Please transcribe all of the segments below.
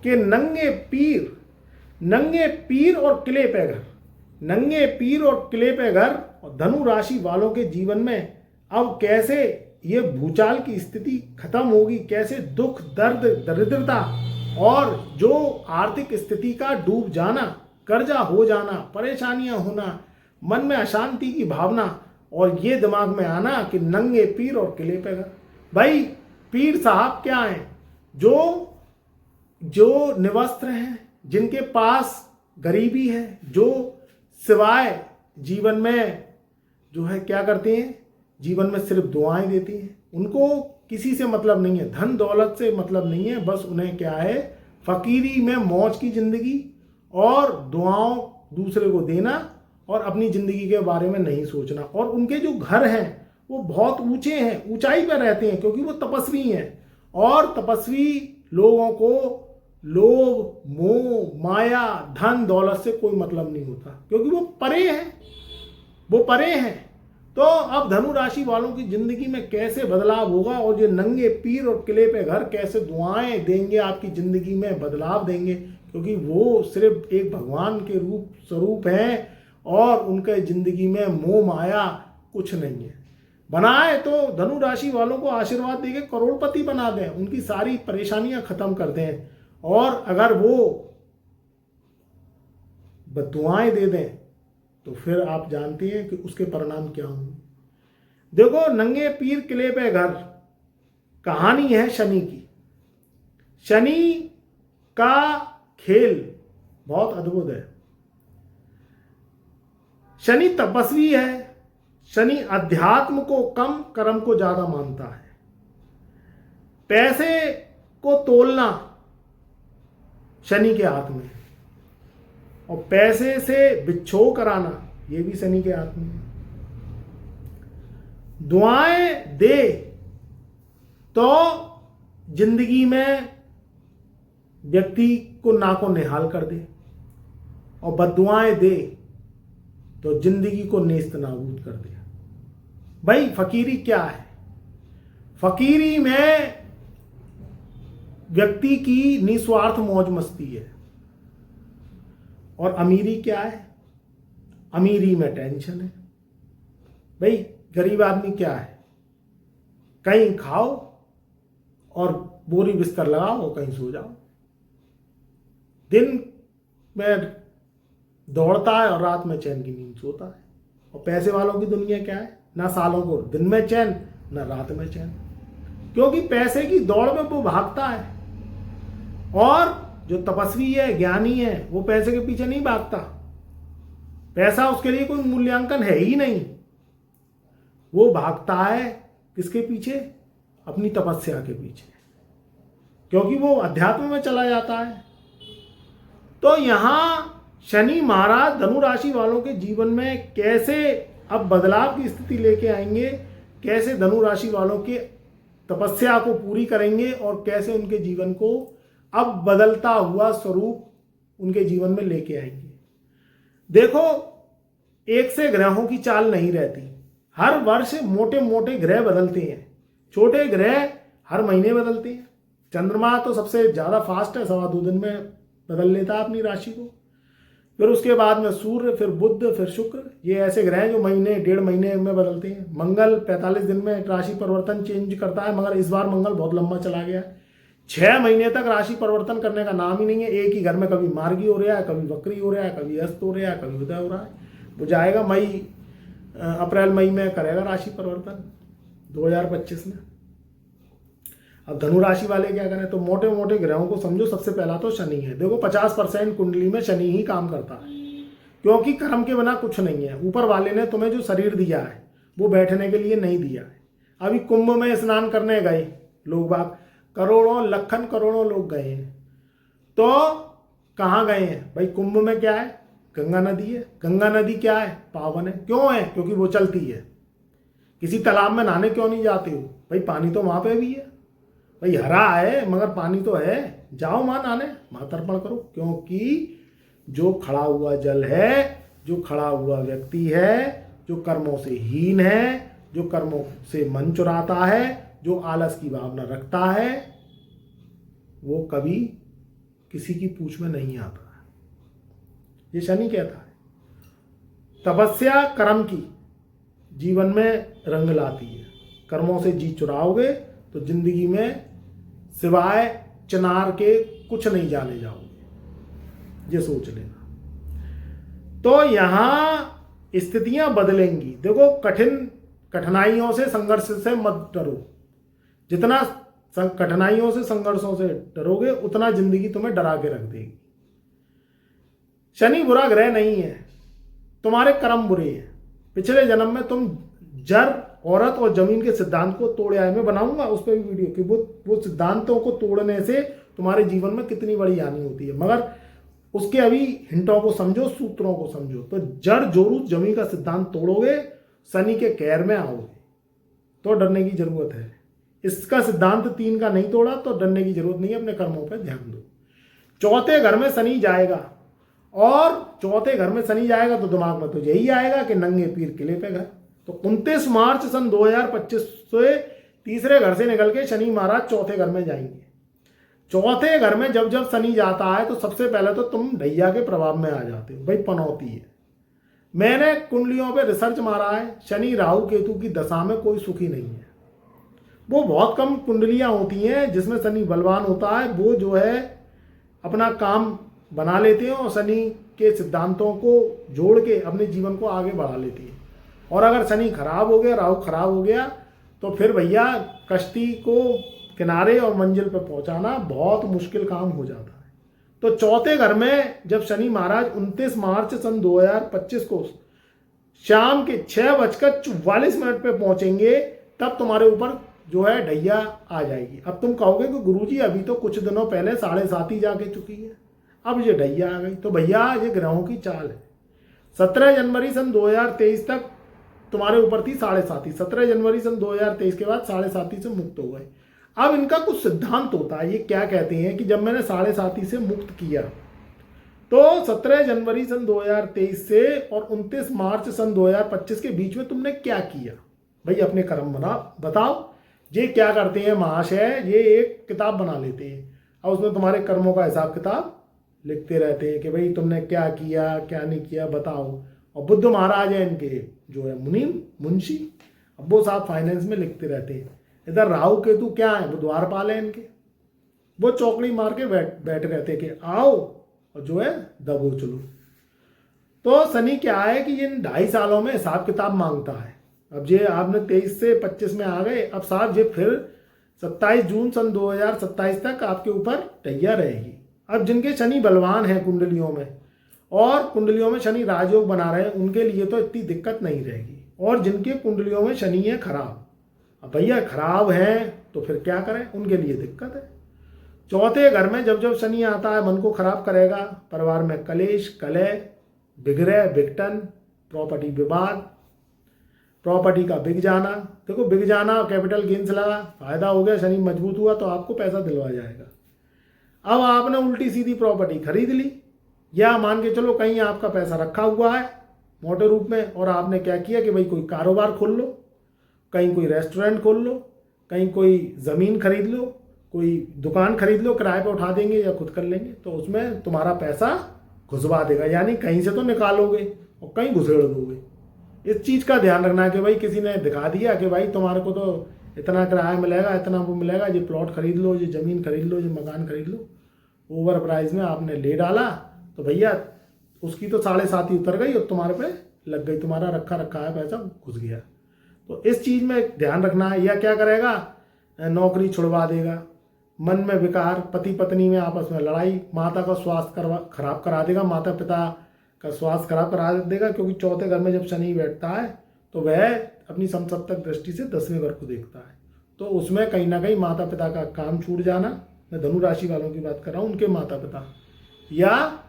कि नंगे पीर और किले पे घर, नंगे पीर और किले पे घर। और धनु राशि वालों के जीवन में अब कैसे ये भूचाल की स्थिति खत्म होगी, कैसे दुख दर्द दरिद्रता और जो आर्थिक स्थिति का डूब जाना, कर्जा हो जाना, परेशानियां होना, मन में अशांति की भावना, और ये दिमाग में आना कि नंगे पीर और किले पे घर। भाई पीर साहब क्या हैं? जो निवस्त्र हैं, जिनके पास गरीबी है, जो सिवाय जीवन में जो है क्या करते हैं, जीवन में सिर्फ दुआएं देती हैं। उनको किसी से मतलब नहीं है, धन दौलत से मतलब नहीं है, बस उन्हें क्या है, फकीरी में मौज की जिंदगी और दुआओं दूसरे को देना और अपनी जिंदगी के बारे में नहीं सोचना। और उनके जो घर हैं वो बहुत ऊंचे हैं, ऊंचाई पर रहते हैं, क्योंकि वो तपस्वी हैं। और तपस्वी लोगों को लोभ मोह माया धन दौलत से कोई मतलब नहीं होता, क्योंकि वो परे हैं। तो अब धनु राशि वालों की जिंदगी में कैसे बदलाव होगा, और ये नंगे पीर और किले पे घर कैसे दुआएं देंगे, आपकी जिंदगी में बदलाव देंगे, क्योंकि वो सिर्फ एक भगवान के स्वरूप हैं और उनके जिंदगी में मोह माया कुछ नहीं है। बनाए तो धनु राशि वालों को आशीर्वाद देके करोड़पति बना दें, उनकी सारी परेशानियां खत्म कर दें। और अगर वो बददुआएं दे दें तो फिर आप जानते हैं कि उसके परिणाम क्या होंगे। देखो, नंगे पीर किले पे घर कहानी है शनि की। शनि का खेल बहुत अद्भुत है। शनि तपस्वी है। शनि अध्यात्म को कम, कर्म को ज्यादा मानता है। पैसे को तोलना शनि के हाथ में, और पैसे से बिच्छो कराना ये भी शनि के हाथ में है। दुआएं दे तो जिंदगी में व्यक्ति को नाको निहाल कर दे, और बद्दुआएं दे तो जिंदगी को नेस्त नाबूद कर दे। भाई फकीरी क्या है? फकीरी में व्यक्ति की निस्वार्थ मौज मस्ती है। और अमीरी क्या है? अमीरी में टेंशन है। भाई गरीब आदमी क्या है? कहीं खाओ और बोरी बिस्तर लगाओ और कहीं सो जाओ। दिन में दौड़ता है और रात में चैन की नींद सोता है। और पैसे वालों की दुनिया क्या है? ना सालों को दिन में चैन, ना रात में चैन, क्योंकि पैसे की दौड़ में वो भागता है। और जो तपस्वी है, ज्ञानी है, वो पैसे के पीछे नहीं भागता। पैसा उसके लिए कोई मूल्यांकन है ही नहीं। वो भागता है किसके पीछे? अपनी तपस्या के पीछे, क्योंकि वो अध्यात्म में चला जाता है। तो यहां शनि महाराज धनु राशि वालों के जीवन में कैसे अब बदलाव की स्थिति लेके आएंगे, कैसे धनु राशि वालों के तपस्या को पूरी करेंगे, और कैसे उनके जीवन को अब बदलता हुआ स्वरूप उनके जीवन में लेके आएंगे। देखो, एक से ग्रहों की चाल नहीं रहती। हर वर्ष मोटे मोटे ग्रह बदलते हैं, छोटे ग्रह हर महीने बदलते हैं। चंद्रमा तो सबसे ज्यादा फास्ट है, 2.25 दिन में बदल लेता है अपनी राशि को। फिर उसके बाद में सूर्य, फिर बुध, फिर शुक्र, ये ऐसे ग्रह हैं जो महीने 1.5 महीने में बदलते हैं। मंगल 45 दिन में राशि परिवर्तन चेंज करता है, मगर इस बार मंगल बहुत लंबा चला गया है। 6 महीने तक राशि परिवर्तन करने का नाम ही नहीं है। एक ही घर में कभी मार्गी हो रहा है, कभी वक्री हो रहा है, कभी अस्त हो रहा है, कभी उदय हो रहा है। वो जाएगा अप्रैल मई में करेगा राशि परिवर्तन 2025 में। अब धनु राशि वाले क्या करें? तो मोटे मोटे ग्रहों को समझो। सबसे पहला तो शनि है। देखो 50% कुंडली में शनि ही काम करता है, क्योंकि कर्म के बिना कुछ नहीं है। ऊपर वाले ने तुम्हें जो शरीर दिया है वो बैठने के लिए नहीं दिया है। अभी कुंभ में स्नान करने गए लोग बाग, करोड़ों लखन करोड़ों लोग गए हैं। तो कहाँ गए हैं भाई? कुंभ में क्या है? गंगा नदी है। गंगा नदी क्या है? पावन है। क्यों है? क्योंकि वो चलती है। किसी तालाब में नहाने क्यों नहीं जाते हो भाई? पानी तो वहां पे भी है भाई, हरा है मगर पानी तो है। जाओ वहां नहाने, वहां तर्पण करो, क्योंकि जो खड़ा हुआ जल है, जो खड़ा हुआ व्यक्ति है, जो कर्मों से हीन है, जो कर्मों से मन चुराता है, जो आलस की भावना रखता है, वो कभी किसी की पूछ में नहीं आता है, ये शनि कहता है। तपस्या कर्म की जीवन में रंग लाती है। कर्मों से जी चुराओगे तो जिंदगी में सिवाय चिनार के कुछ नहीं जाने जाओगे, ये सोच लेना। तो यहां स्थितियां बदलेंगी। देखो, कठिनाइयों से संघर्ष से मत डरो। जितना कठिनाइयों से संघर्षों से डरोगे उतना जिंदगी तुम्हें डरा के रख देगी। शनि बुरा ग्रह नहीं है, तुम्हारे कर्म बुरे हैं। पिछले जन्म में तुम जड़, औरत और जमीन के सिद्धांत को तोड़े आए। मैं बनाऊंगा उस पर भी वीडियो कि वो सिद्धांतों को तोड़ने से तुम्हारे जीवन में कितनी बड़ी हानि होती है। मगर उसके अभी हिंटों को समझो, सूत्रों को समझो। तो जड़ जोरू जमीन का सिद्धांत तोड़ोगे, शनि के कहर में आओगे, तो डरने की जरूरत है। इसका सिद्धांत 3 का नहीं तोड़ा तो डरने की जरूरत नहीं है, अपने कर्मों पर ध्यान दो। चौथे घर में शनि जाएगा, और चौथे घर में शनि जाएगा तो दिमाग में तो यही आएगा कि नंगे पीर किले पे घर। तो 29 मार्च सन 2025 से तीसरे घर से निकल के शनि महाराज चौथे घर में जाएंगे। चौथे घर में जब जब शनि जाता है तो सबसे पहले तो तुम ढैया के प्रभाव में आ जाते हो, भाई पनौती है। मैंने कुंडलियों पे रिसर्च मारा है, शनि राहु केतु की दशा में कोई सुखी नहीं है। वो बहुत कम कुंडलियां होती हैं जिसमें शनि बलवान होता है, वो जो है अपना काम बना लेते हैं और शनि के सिद्धांतों को जोड़ के अपने जीवन को आगे बढ़ा लेती है। और अगर शनि खराब हो गया, राहु खराब हो गया, तो फिर भैया कश्ती को किनारे और मंजिल पर पहुंचाना बहुत मुश्किल काम हो जाता है। तो चौथे घर में जब शनि महाराज 29 मार्च सन 2025 को शाम के 6:44 पे पहुंचेंगे, तब तुम्हारे ऊपर जो है ढैया आ जाएगी। अब तुम कहोगे कि गुरुजी अभी तो कुछ दिनों पहले 7:30 ही जाके चुकी है, अब ये ढैया आ गई। तो भैया ये ग्रहों की चाल है। 17 जनवरी सन 2023 तक तुम्हारे ऊपर थी 7:30। 17 जनवरी सन 2023 के बाद 7:30 से मुक्त हो गए। अब इनका कुछ सिद्धांत होता है। ये क्या कहते हैं कि जब मैंने 7:30 से मुक्त किया तो 17 जनवरी सन 2023 से और 29 मार्च सन 2025 के बीच में तुमने क्या किया? भाई अपने कर्म बताओ। ये क्या करते हैं महाशय, ये एक किताब बना लेते हैं और उसमें तुम्हारे कर्मों का हिसाब किताब लिखते रहते हैं कि भाई तुमने क्या किया क्या नहीं किया बताओ। और बुद्ध महाराज है इनके जो है मुंशी, अब वो साहब फाइनेंस में लिखते रहते हैं। इधर राहु केतु क्या है, वो द्वारपाल है इनके, वो चौकड़ी मार के बैठ रहते कि आओ और जो है दबो चलो। तो शनि क्या है कि इन 2.5 सालों में हिसाब किताब मांगता है। अब ये आपने 23 से 25 में आ गए, अब साहब ये फिर 27 जून सन 2027 तक आपके ऊपर ढैया रहेगी। अब जिनके शनि बलवान है कुंडलियों में और कुंडलियों में शनि राजयोग बना रहे हैं, उनके लिए तो इतनी दिक्कत नहीं रहेगी। और जिनके कुंडलियों में शनि है खराब, अब भैया खराब है तो फिर क्या करें, उनके लिए दिक्कत है। चौथे घर में जब जब शनि आता है मन को खराब करेगा, परिवार में कलेश कलह बिगड़े बिगटन, प्रॉपर्टी विवाद, प्रॉपर्टी का बिक जाना। देखो बिक जाना, कैपिटल गेंस लगा, फायदा हो गया, शनि मजबूत हुआ तो आपको पैसा दिलवा जाएगा। अब आपने उल्टी सीधी प्रॉपर्टी खरीद ली, या मान के चलो कहीं आपका पैसा रखा हुआ है मोटे रूप में, और आपने क्या किया कि भाई कोई कारोबार खोल लो, कहीं कोई रेस्टोरेंट खोल लो, कहीं कोई ज़मीन खरीद लो, कोई दुकान खरीद लो, किराए पे उठा देंगे या खुद कर लेंगे, तो उसमें तुम्हारा पैसा घुसवा देगा। यानी कहीं से तो निकालोगे और कहीं घुसेड़ दोगे। इस चीज़ का ध्यान रखना है कि भाई किसी ने दिखा दिया कि भाई तुम्हारे को तो इतना किराया मिलेगा, इतना वो मिलेगा, ये प्लॉट खरीद लो, ये ज़मीन खरीद लो, ये मकान खरीद लो, ओवर प्राइस में आपने ले डाला तो भैया उसकी तो 7.5 उतर गई और तुम्हारे पे लग गई, तुम्हारा रखा है पैसा घुस गया। तो इस चीज़ में ध्यान रखना है। या क्या करेगा, नौकरी छुड़वा देगा, मन में विकार, पति पत्नी में आपस में लड़ाई, माता का स्वास्थ्य खराब करा देगा, माता पिता का स्वास्थ्य खराब करा देगा। क्योंकि चौथे घर में जब शनि बैठता है तो वह अपनी समसप्तक दृष्टि से 10वें घर को देखता है, तो उसमें कहीं ना कहीं माता पिता का काम छूट जाना, मैं धनु राशि वालों की बात कर रहा हूँ, उनके माता पिता या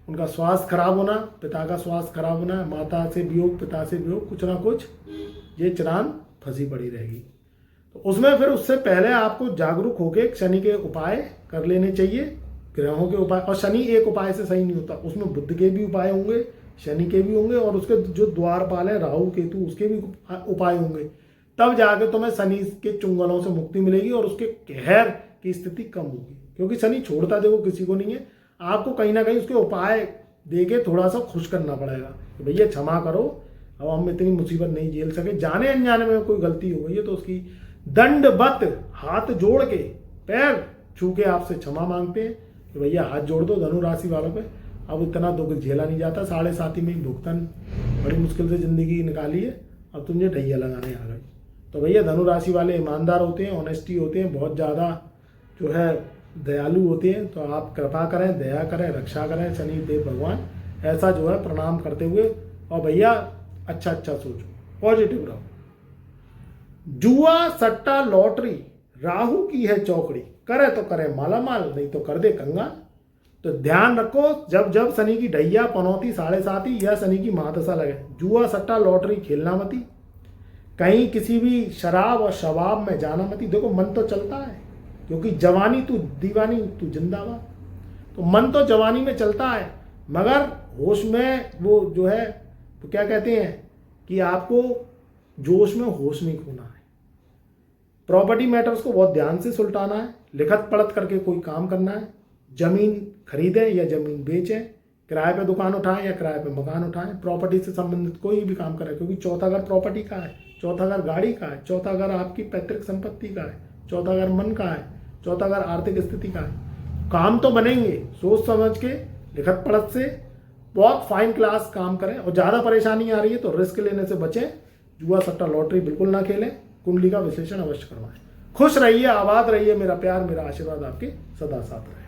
उनका स्वास्थ्य खराब होना, पिता का स्वास्थ्य खराब होना, माता से वियोग पिता से वियोग, कुछ ना कुछ ये चिरान फंसी पड़ी रहेगी। तो उसमें फिर उससे पहले आपको जागरूक होकर शनि के उपाय कर लेने चाहिए, ग्रहों के उपाय। और शनि एक उपाय से सही नहीं होता, उसमें बुध के भी उपाय होंगे, शनि के भी होंगे, और उसके जो द्वारपाल है राहु केतु उसके भी उपाय होंगे। तब जाके तुम्हें शनि के चुंगलों से मुक्ति मिलेगी और उसके कहर की स्थिति कम होगी। क्योंकि शनि छोड़ता देखो किसी को नहीं है। आपको कहीं ना कहीं उसके उपाय दे के थोड़ा सा खुश करना पड़ेगा कि भैया क्षमा करो, अब हम इतनी मुसीबत नहीं झेल सके, जाने अनजाने में कोई गलती हो गई है तो उसकी दंडवत हाथ जोड़ के पैर छू के आपसे क्षमा मांगते हैं कि भैया हाथ जोड़ दो धनु राशि वालों पे, अब इतना दुख झेला नहीं जाता, 7.5 में ही भुगतान बड़ी मुश्किल से ज़िंदगी निकाली है, अब तुझे ढैया लगाने आ गई। तो भैया धनु राशि वाले ईमानदार होते हैं, ऑनेस्टी होते हैं, बहुत ज़्यादा जो है दयालु होते हैं। तो आप कृपा करें, दया करें, रक्षा करें शनि देव भगवान, ऐसा जो है प्रणाम करते हुए। और भैया अच्छा सोचो, पॉजिटिव रहो। जुआ सट्टा लॉटरी राहु की है चौकड़ी, करे तो करे मालामाल, नहीं तो कर दे कंगाल। तो ध्यान रखो, जब जब शनि की ढैया पनौती 7.5 या शनि की महादशा लगे, जुआ सट्टा लॉटरी खेलना मती, कहीं किसी भी शराब और शबाब में जाना मती। देखो मन तो चलता है, क्योंकि जवानी तू दीवानी तू जिंदाबाद, तो मन तो जवानी में चलता है, मगर होश में वो जो है तो क्या कहते हैं कि आपको जोश में होश नहीं खोना है। प्रॉपर्टी मैटर्स को बहुत ध्यान से सुलटाना है, लिखत पढ़त करके कोई काम करना है, जमीन खरीदें या जमीन बेचें, किराए पे दुकान उठाएं या किराए पे मकान उठाएं, प्रॉपर्टी से संबंधित कोई भी काम करें, क्योंकि चौथा घर प्रॉपर्टी का है, चौथा घर गाड़ी का है, चौथा घर आपकी पैतृक संपत्ति का है, चौथा घर मन का है, चौथा घर आर्थिक स्थिति का है। काम तो बनेंगे, सोच समझ के लिखत पढ़त से बहुत फाइन क्लास काम करें, और ज़्यादा परेशानी आ रही है तो रिस्क लेने से बचें, जुआ सट्टा लॉटरी बिल्कुल ना खेलें, कुंडली का विश्लेषण अवश्य करवाएं। खुश रहिए, आबाद रहिए, मेरा प्यार मेरा आशीर्वाद आपके सदा साथ रहे।